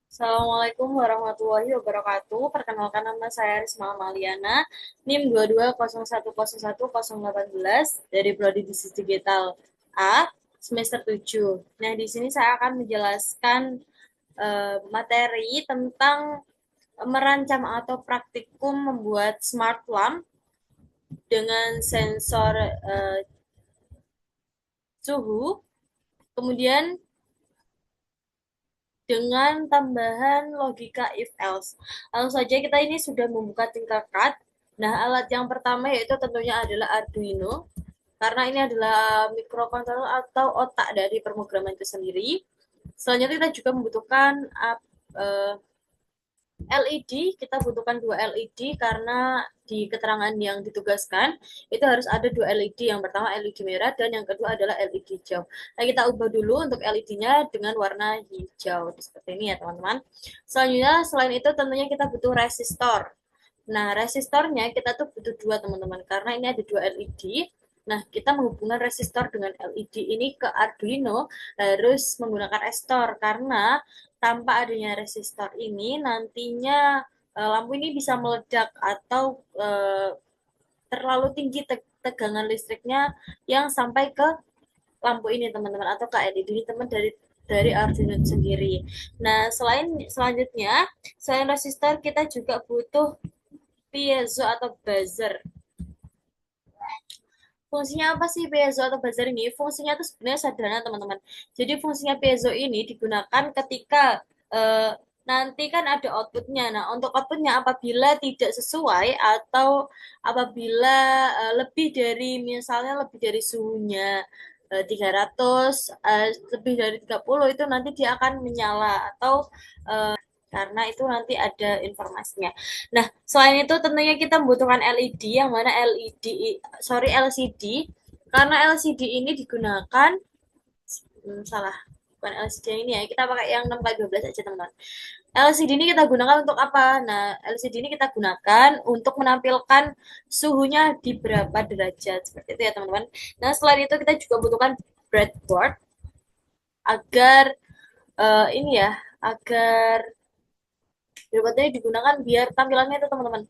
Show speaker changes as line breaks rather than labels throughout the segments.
Assalamualaikum warahmatullahi wabarakatuh. Perkenalkan nama saya Risma Maliana, NIM 22010118 dari Prodi Bisnis Digital A, semester 7. Nah, di sini saya akan menjelaskan materi tentang merancang atau praktikum membuat smart lamp dengan sensor suhu, kemudian dengan tambahan logika if else. Langsung saja kita ini sudah membuka tingkat. Nah, alat yang pertama yaitu tentunya adalah Arduino karena ini adalah microcontroller atau otak dari pemrograman itu sendiri. Selanjutnya kita juga membutuhkan uh, LED, kita butuhkan dua LED karena di keterangan yang ditugaskan itu harus ada dua LED. Yang pertama LED merah dan yang kedua adalah LED hijau. Nah, kita ubah dulu untuk LED-nya dengan warna hijau. Seperti ini ya, teman-teman. Selanjutnya, selain itu tentunya kita butuh resistor. Nah, resistornya kita tuh butuh dua, teman-teman, karena ini ada dua LED. Nah, kita menghubungkan resistor dengan LED ini ke Arduino harus menggunakan resistor karena tanpa adanya resistor ini nantinya lampu ini bisa meledak atau terlalu tinggi tegangan listriknya yang sampai ke lampu ini, teman-teman, atau ke LED ini, teman, dari Arduino sendiri. Nah, selanjutnya selain resistor kita juga butuh piezo atau buzzer. Fungsinya apa sih piezo atau buzzer ini? Fungsinya itu sebenarnya sederhana, teman-teman. Jadi fungsinya piezo ini digunakan ketika eh, nanti kan ada outputnya. Nah, untuk outputnya apabila tidak sesuai atau apabila lebih dari, misalnya lebih dari suhunya 300, lebih dari 30, itu nanti dia akan menyala atau karena itu nanti ada informasinya. Nah, selain itu tentunya kita membutuhkan LED, yang mana LCD, karena LCD ini digunakan, salah, bukan LCD yang ini ya, kita pakai yang 6x12 aja, teman-teman. LCD ini kita gunakan untuk apa? Nah, LCD ini kita gunakan untuk menampilkan suhunya di berapa derajat, seperti itu ya, teman-teman. Nah, selain itu kita juga butuhkan breadboard agar ini ya, agar Robotnya digunakan biar tampilannya itu, teman-teman,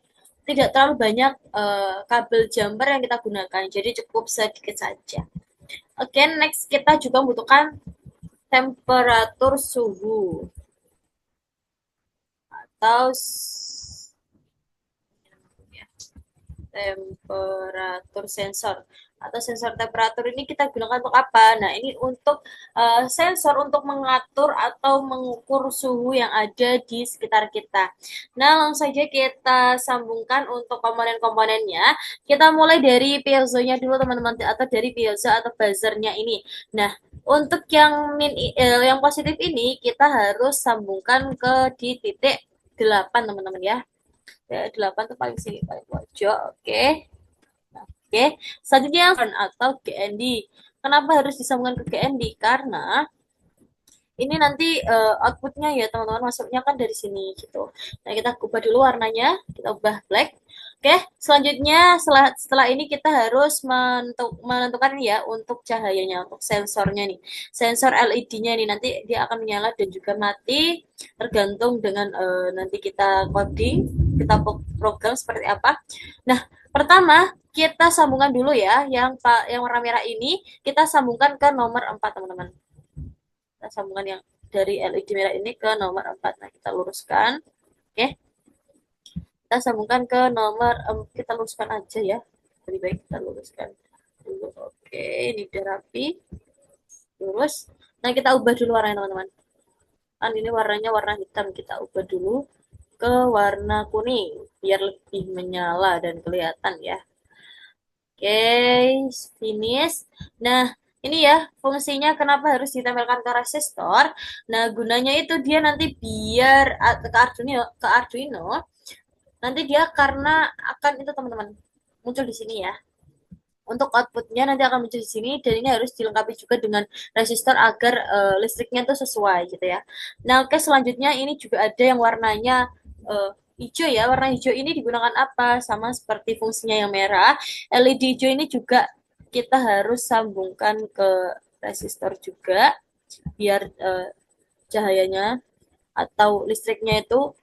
tidak terlalu banyak kabel jumper yang kita gunakan, jadi cukup sedikit saja. Oke, next kita juga membutuhkan temperatur suhu atau temperatur sensor atau sensor temperatur ini kita gunakan untuk apa? Nah, ini untuk sensor untuk mengatur atau mengukur suhu yang ada di sekitar kita. Nah, langsung saja kita sambungkan untuk komponen-komponennya. Kita mulai dari piezonya dulu, teman-teman, atau dari piezo atau buzzernya ini. Nah, untuk yang positif ini kita harus sambungkan ke di titik 8, teman-teman ya. 8 tuh paling sini, paling pojok. Oke. Oke, selanjutnya atau GND. Kenapa harus disambungkan ke GND? Karena ini nanti outputnya ya, teman-teman, masuknya kan dari sini gitu. Nah, kita ubah dulu warnanya, kita ubah black. Oke, selanjutnya setelah ini kita harus menentukan ya untuk cahayanya, untuk sensornya nih. Sensor LED-nya nih nanti dia akan menyala dan juga mati tergantung dengan nanti kita coding, kita program seperti apa. Nah, pertama kita sambungkan dulu ya, yang warna merah ini kita sambungkan ke nomor 4, teman-teman. Kita sambungkan yang dari LED merah ini ke nomor 4. Nah, kita luruskan. Oke, kita sambungkan ke nomor, kita luruskan aja ya. Lebih baik kita luruskan dulu. Oke, ini udah rapi. Lurus. Nah, kita ubah dulu warnanya, teman-teman. Kan ini warnanya warna hitam. Kita ubah dulu ke warna kuning biar lebih menyala dan kelihatan ya. Oke, finish. Nah, ini ya fungsinya kenapa harus ditempelkan ke resistor. Nah, gunanya itu dia nanti biar ke Arduino nanti dia karena akan itu, teman-teman, muncul di sini ya. Untuk outputnya nanti akan muncul di sini dan ini harus dilengkapi juga dengan resistor agar listriknya itu sesuai gitu ya. Nah, oke, selanjutnya ini juga ada yang warnanya hijau ya. Warna hijau ini digunakan apa? Sama seperti fungsinya yang merah. LED hijau ini juga kita harus sambungkan ke resistor juga biar cahayanya atau listriknya itu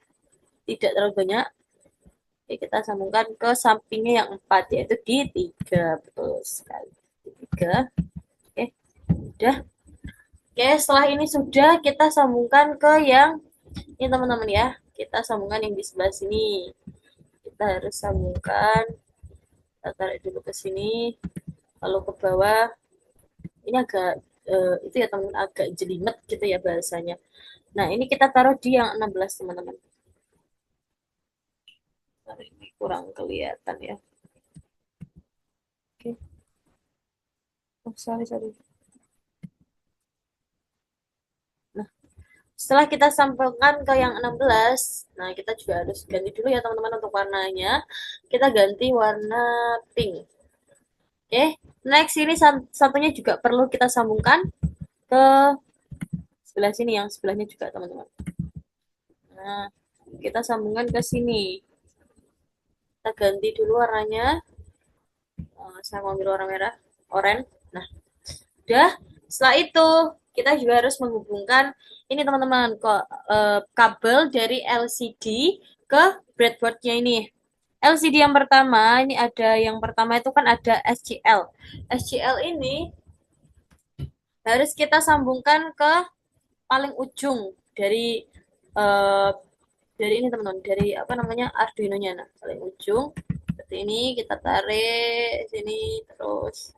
tidak terlalu banyak. Oke, kita sambungkan ke sampingnya yang 4, yaitu di 3. Betul sekali. Di 3. Oke, udah. Oke, setelah ini sudah, kita sambungkan ke yang ini teman-teman ya. Kita sambungkan yang di sebelah sini. Kita harus sambungkan, kita tarik dulu ke sini, lalu ke bawah. Ini agak itu ya teman-teman, agak jelimet gitu ya bahasanya. Nah, ini kita taruh di yang 16 teman-teman. Ini kurang kelihatan ya. Oke. Oh, sorry. Nah, setelah kita sampaikan ke yang 16, nah kita juga harus ganti dulu ya teman-teman untuk warnanya. Kita ganti warna pink. Oke, next ini satunya juga perlu kita sambungkan ke sebelah sini, yang sebelahnya juga teman-teman. Nah, kita sambungkan ke sini. Kita ganti dulu warnanya. Saya mau ambil warna merah, oranye. Nah, udah. Setelah itu kita juga harus menghubungkan ini teman-teman ke kabel dari LCD ke breadboardnya ini. LCD yang pertama ini ada, yang pertama itu kan ada SCL. SCL ini harus kita sambungkan ke paling ujung uh, dari ini teman-teman, dari apa namanya, Arduino-nya. Nah, paling ujung seperti ini, kita tarik sini terus.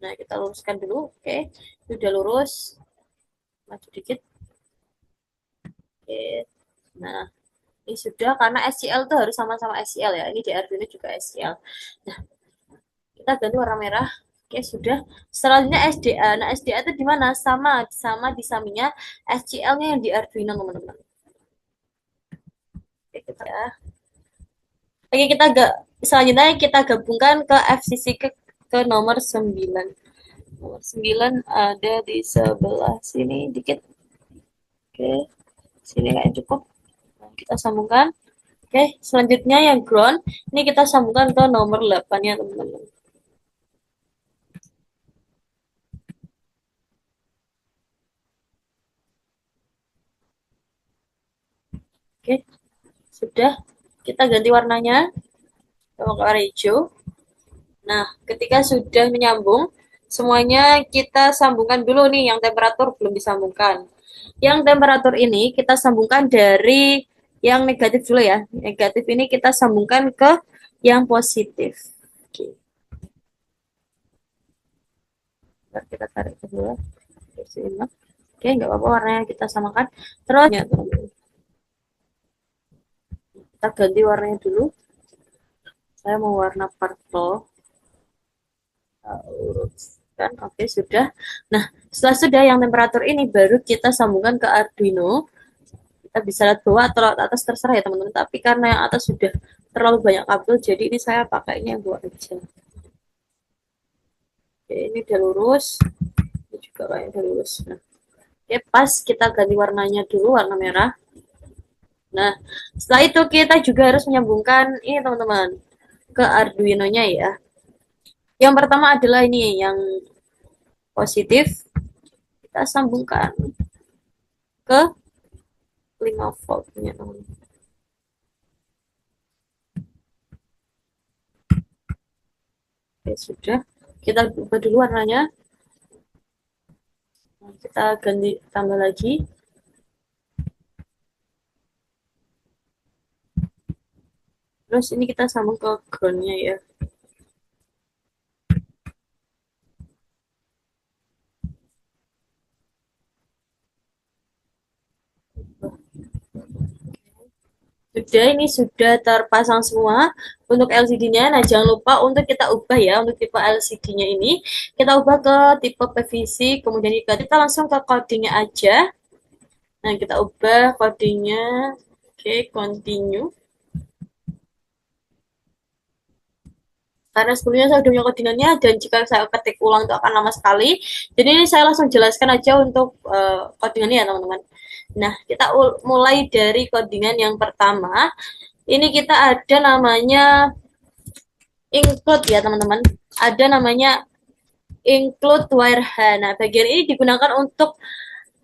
Nah, kita luruskan dulu. Oke, sudah lurus. Maju dikit. Oke. Nah, ini sudah, karena SCL itu harus sama-sama SCL ya. Ini di Arduino juga SCL. Nah, kita ganti warna merah. Oke, sudah. Selanjutnya SDA. Nah, SDA itu di mana? Sama di sampingnya SCL-nya yang di Arduino, teman-teman. Oke, kita ya. Oke, selanjutnya kita gabungkan ke FCC ke nomor 9. Nomor 9 ada di sebelah sini dikit. Oke, sini kayak cukup. Nah, kita sambungkan. Oke, selanjutnya yang ground, ini kita sambungkan ke nomor 8 ya, teman-teman. Oke, sudah. Kita ganti warnanya ke warna hijau. Nah, ketika sudah menyambung, semuanya kita sambungkan dulu nih, yang temperatur belum disambungkan. Yang temperatur ini kita sambungkan dari yang negatif dulu ya. Negatif ini kita sambungkan ke yang positif. Oke. Kita tarik ke bawah. Oke, nggak apa-apa warnanya kita samakan. Terus ya, kita ganti warnanya dulu. Saya mau warna purple. Kan, oke, sudah. Nah, setelah sudah yang temperatur ini baru kita sambungkan ke Arduino. Kita bisa lihat bawah atau lihat atas, terserah ya teman-teman. Tapi karena yang atas sudah terlalu banyak kabel, jadi ini saya pakainya yang bawah aja. Oke, ini udah lurus. Ini juga kayaknya udah lurus. Nah, oke, pas kita ganti warnanya dulu, warna merah. Nah, setelah itu kita juga harus menyambungkan ini teman-teman ke Arduino-nya ya. Yang pertama adalah ini yang positif. Kita sambungkan ke 5 voltnya teman-teman. Oke, sudah. Kita ubah dulu warnanya. Kita ganti, tambah lagi. Terus ini kita sambung ke groundnya ya. Sudah, ini sudah terpasang semua untuk LCD-nya. Nah, jangan lupa untuk kita ubah ya, untuk tipe LCD-nya ini. Kita ubah ke tipe PVC, kemudian kita langsung ke codingnya aja. Nah, kita ubah codingnya. Oke, continue. Karena sebelumnya saya sudah punya codingannya, dan jika saya ketik ulang itu akan lama sekali. Jadi ini saya langsung jelaskan aja untuk codingannya ya teman-teman. Nah, kita mulai dari codingan yang pertama. Ini kita ada namanya include ya teman-teman. Ada namanya include wire. Nah, bagian ini digunakan untuk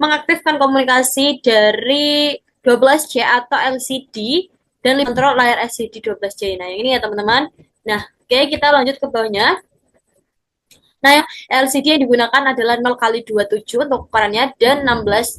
mengaktifkan komunikasi dari 12C atau LCD dan kontrol layar LCD 12C. Nah, yang ini ya teman-teman. Nah, oke, kita lanjut ke bawahnya. Nah, LCD yang digunakan adalah 0x27 untuk ukurannya dan 16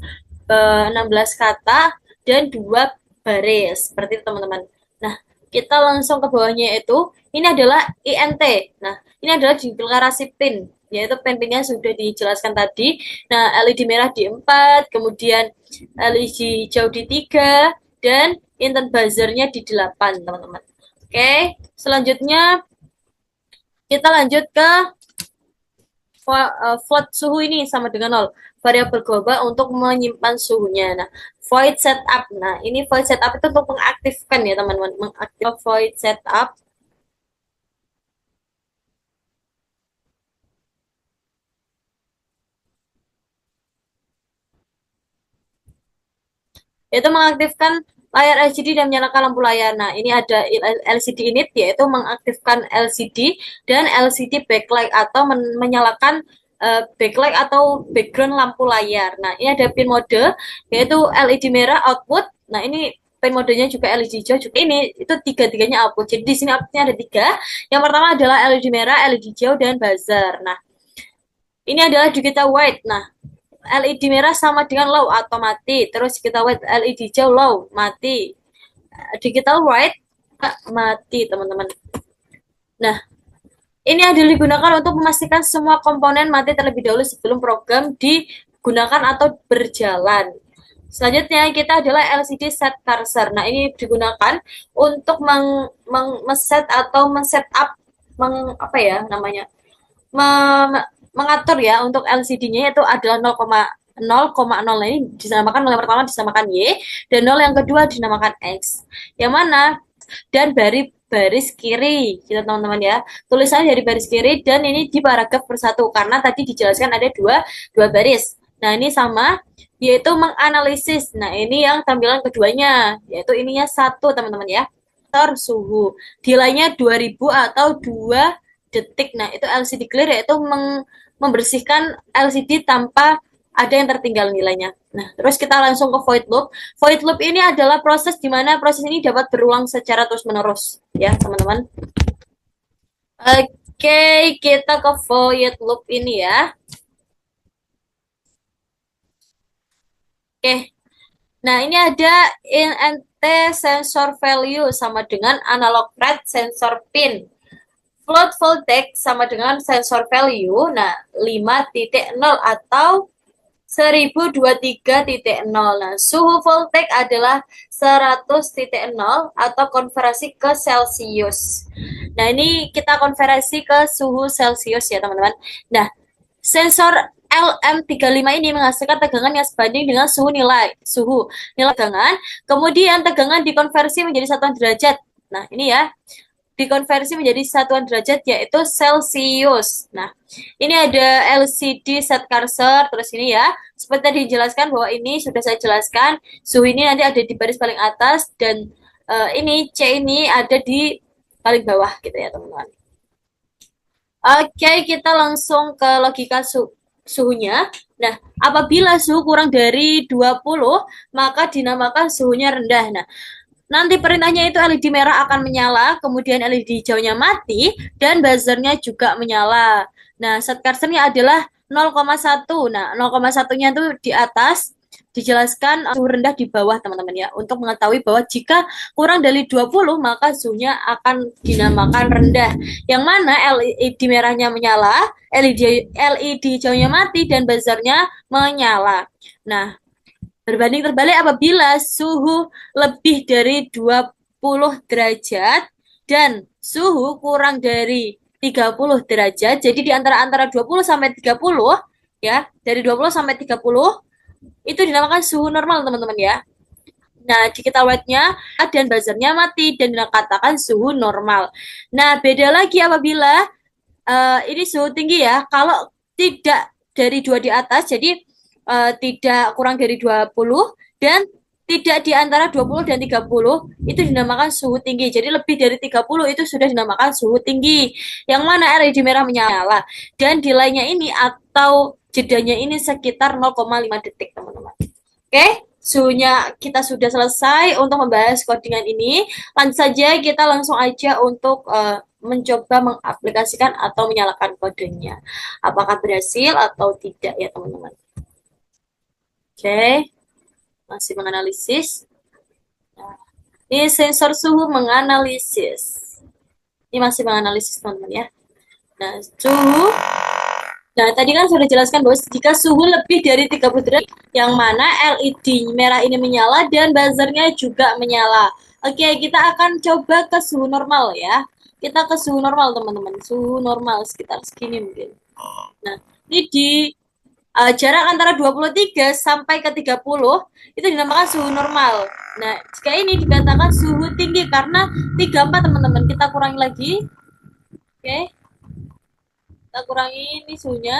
kata dan 2 baris. Seperti itu teman-teman. Nah, kita langsung ke bawahnya itu. Ini adalah INT. Nah, ini adalah deklarasi PIN, yaitu PIN-PIN-nya sudah dijelaskan tadi. Nah, LED merah di 4, kemudian LED hijau di 3, dan intent buzzer-nya di 8, teman-teman. Oke, selanjutnya kita lanjut ke float suhu ini sama dengan 0. Variabel global untuk menyimpan suhunya. Nah, void setup. Nah, ini void setup itu untuk mengaktifkan ya teman-teman. Mengaktifkan void setup. Yaitu mengaktifkan layar LCD dan menyalakan lampu layar. Nah, ini ada LCD init, yaitu mengaktifkan LCD dan LCD backlight atau menyalakan backlight atau background lampu layar. Nah, ini ada pin mode, yaitu LED merah output. Nah, ini pin modenya juga LED hijau juga. Ini itu tiga-tiganya output. Jadi di sini outputnya ada 3. Yang pertama adalah LED merah, LED hijau, dan buzzer. Nah, ini adalah digital white. Nah, LED merah sama dengan low atau mati. Terus kita white LED hijau low mati. Digital white mati teman-teman. Nah, ini adalah digunakan untuk memastikan semua komponen mati terlebih dahulu sebelum program digunakan atau berjalan. Selanjutnya kita adalah LCD set cursor. Nah, ini digunakan untuk set atau men-setup apa ya namanya? Mengatur ya untuk LCD-nya itu adalah 0,0 ini dinamakan 0 yang pertama dinamakan Y dan 0 yang kedua dinamakan X. Yang mana dan baris kiri gitu teman-teman ya. Tulisannya dari baris kiri dan ini di paragraf persatu karena tadi dijelaskan ada dua baris. Nah, ini sama yaitu menganalisis. Nah, ini yang tampilan keduanya yaitu ininya 1 teman-teman ya. Suhu. Nilainya 2000 atau 2 detik. Nah, itu LCD clear yaitu membersihkan LCD tanpa ada yang tertinggal nilainya. Nah, terus kita langsung ke void loop. Void loop ini adalah proses di mana proses ini dapat berulang secara terus-menerus, ya, teman-teman. Oke, kita ke void loop ini ya. Oke. Nah, ini ada INT sensor value sama dengan analog rate sensor pin. Float voltage sama dengan sensor value, nah 5.0 atau 1023.0. Nah, suhu voltage adalah 100.0 atau konversi ke Celsius. Nah, ini kita konversi ke suhu Celsius ya, teman-teman. Nah, sensor LM35 ini menghasilkan tegangan yang sebanding dengan suhu nilai tegangan, kemudian tegangan dikonversi menjadi satuan derajat. Nah, ini ya, dikonversi menjadi satuan derajat yaitu Celsius. Nah, ini ada LCD set cursor, terus ini ya, seperti tadi dijelaskan bahwa ini sudah saya jelaskan, suhu ini nanti ada di baris paling atas dan ini C ini ada di paling bawah gitu ya teman-teman. Oke, kita langsung ke logika suhunya. Nah, apabila suhu kurang dari 20, maka dinamakan suhunya rendah. Nah, nanti perintahnya itu LED merah akan menyala, kemudian LED hijaunya mati, dan buzzernya juga menyala. Nah, set cursornya adalah 0,1. Nah, 0,1-nya itu di atas, dijelaskan suhu rendah di bawah, teman-teman ya. Untuk mengetahui bahwa jika kurang dari 20, maka suhunya akan dinamakan rendah. Yang mana LED merahnya menyala, LED hijaunya mati, dan buzzernya menyala. Nah, berbanding terbalik apabila suhu lebih dari 20 derajat dan suhu kurang dari 30 derajat. Jadi di antara 20 sampai 30 ya, dari 20 sampai 30 itu dinamakan suhu normal teman-teman ya. Nah, digital white-nya dan buzzernya mati dan dikatakan suhu normal. Nah, beda lagi apabila ini suhu tinggi ya. Kalau tidak dari 2 di atas, jadi tidak kurang dari 20 dan tidak di antara 20 dan 30 itu dinamakan suhu tinggi. Jadi lebih dari 30 itu sudah dinamakan suhu tinggi. Yang mana LED merah menyala dan nilainya ini atau jedanya ini sekitar 0,5 detik, teman-teman. Oke? suhunya kita sudah selesai untuk membahas codingan ini. Lanjut saja, kita langsung aja untuk mencoba mengaplikasikan atau menyalakan kodenya. Apakah berhasil atau tidak ya teman-teman? Oke, masih menganalisis. Nah, ini sensor suhu menganalisis. Ini masih menganalisis teman-teman ya. Nah, suhu. Nah, tadi kan sudah jelaskan bahwa jika suhu lebih dari 30 derajat, yang mana LED merah ini menyala dan buzzernya juga menyala. Oke, kita akan coba ke suhu normal ya. Kita ke suhu normal, teman-teman. Suhu normal sekitar segini mungkin. Nah, ini di jarak antara 23 sampai ke 30 itu dinamakan suhu normal. Nah, jika ini dikatakan suhu tinggi karena 34 teman-teman. Kita kurangi lagi. Oke, kita kurangi ini suhunya.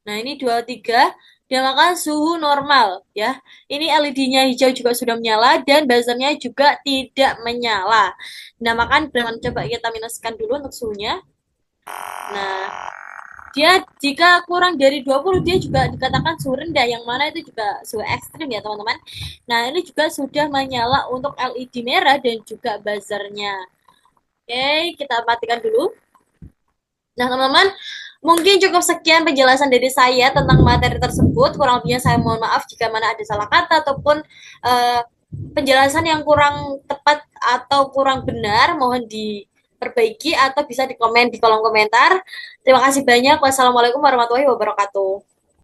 Nah, ini 23 dinamakan suhu normal ya. Ini LED-nya hijau juga sudah menyala dan buzzernya juga tidak menyala. Dinamakan dengan coba kita minuskan dulu untuk suhunya. Nah, dia jika kurang dari 20 dia juga dikatakan suhu rendah yang mana itu juga suhu ekstrim ya teman-teman. Nah, ini juga sudah menyala untuk LED merah dan juga buzzernya. Oke, kita matikan dulu. Nah, teman-teman, mungkin cukup sekian penjelasan dari saya tentang materi tersebut. Kurang lebihnya saya mohon maaf jika mana ada salah kata ataupun uh, penjelasan yang kurang tepat atau kurang benar. Mohon diperbaiki atau bisa dikomen di kolom komentar. Terima kasih banyak. Wassalamualaikum warahmatullahi wabarakatuh.